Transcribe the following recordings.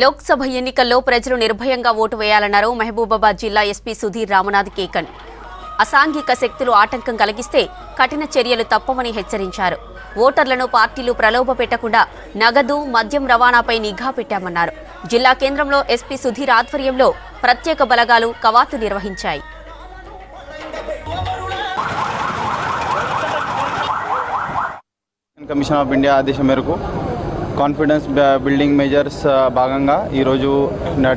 లోక్సభ ఎన్నికల్లో ప్రజలు నిర్భయంగా ఓటు వేయాలన్నారు మహబూబాబాద్ జిల్లా ఎస్పీ సుధీర్ రామనాథ్ కేకన్. అసాంఘిక శక్తులు ఆటంకం కలిగిస్తే కఠిన చర్యలు తప్పవని హెచ్చరించారు. ఓటర్లను పార్టీలు ప్రలోభ పెట్టకుండా నగదు, మద్యం రవాణాపై నిఘా పెట్టామన్నారు. జిల్లా కేంద్రంలో ఎస్పీ సుధీర్ ఆధ్వర్యంలో ప్రత్యేక బలగాలు కవాతు నిర్వహించాయి. కమిషన్ ఆఫ్ ఇండియా ఆదేశం మేరకు కాన్ఫిడెన్స్ బిల్డింగ్ మెజర్స్ భాగంగా ఈరోజు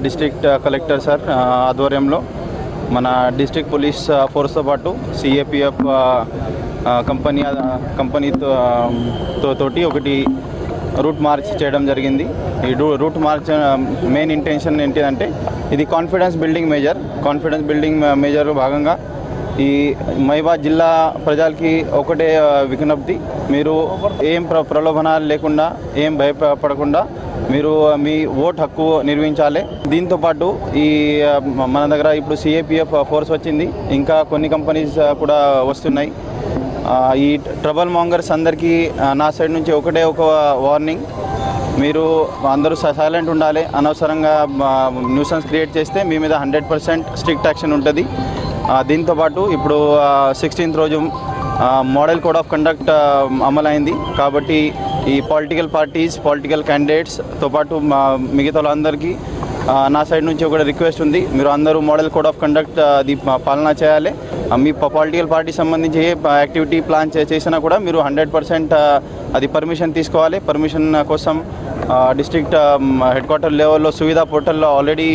డిస్ట్రిక్ట్ కలెక్టర్ సార్ ఆధ్వర్యంలో డిస్ట్రిక్ట్ పోలీస్ ఫోర్స్తో పాటు సిఏపిఎఫ్ కంపెనీతోటి ఒకటి రూట్ మార్చ్ చేయడం జరిగింది. ఈ రూట్ మార్చ్ మెయిన్ ఇంటెన్షన్ ఏంటిదంటే ఇది కాన్ఫిడెన్స్ బిల్డింగ్ మేజర్ భాగంగా ఈ మహబూబాబాద్ జిల్లా ప్రజలకి ఒకటే విజ్ఞప్తి, మీరు ఏం ప్రలోభనాలు లేకుండా ఏం భయపడకుండా మీరు మీ ఓటు హక్కు నిర్వహించాలి. దీంతోపాటు ఈ మన దగ్గర ఇప్పుడు సిఏపిఎఫ్ ఫోర్స్ వచ్చింది, ఇంకా కొన్ని కంపెనీస్ కూడా వస్తున్నాయి. ఈ ట్రబుల్ మాంగర్స్ అందరికీ నా సైడ్ నుంచి ఒకటే ఒక వార్నింగ్, మీరు అందరూ సైలెంట్ ఉండాలి. అనవసరంగా న్యూసెన్స్ క్రియేట్ చేస్తే మీ మీద 100% స్ట్రిక్ట్ యాక్షన్ ఉంటుంది. దీంతోపాటు ఇప్పుడు 16th రోజు మోడల్ కోడ్ ఆఫ్ కండక్ట్ అమలైంది కాబట్టి ఈ పొలిటికల్ పార్టీస్, పొలిటికల్ క్యాండిడేట్స్తో పాటు మిగతా వాళ్ళందరికీ నా సైడ్ నుంచి ఒక రిక్వెస్ట్ ఉంది, మీరు అందరూ మోడల్ కోడ్ ఆఫ్ కండక్ట్ అది పాలన చేయాలి. మీ పొలిటికల్ పార్టీ సంబంధించి ఏ యాక్టివిటీ ప్లాన్ చేసినా కూడా మీరు 100% అది పర్మిషన్ తీసుకోవాలి. పర్మిషన్ కోసం డిస్ట్రిక్ట్ హెడ్ క్వార్టర్ లెవెల్లో సువిధా పోర్టల్లో ఆల్రెడీ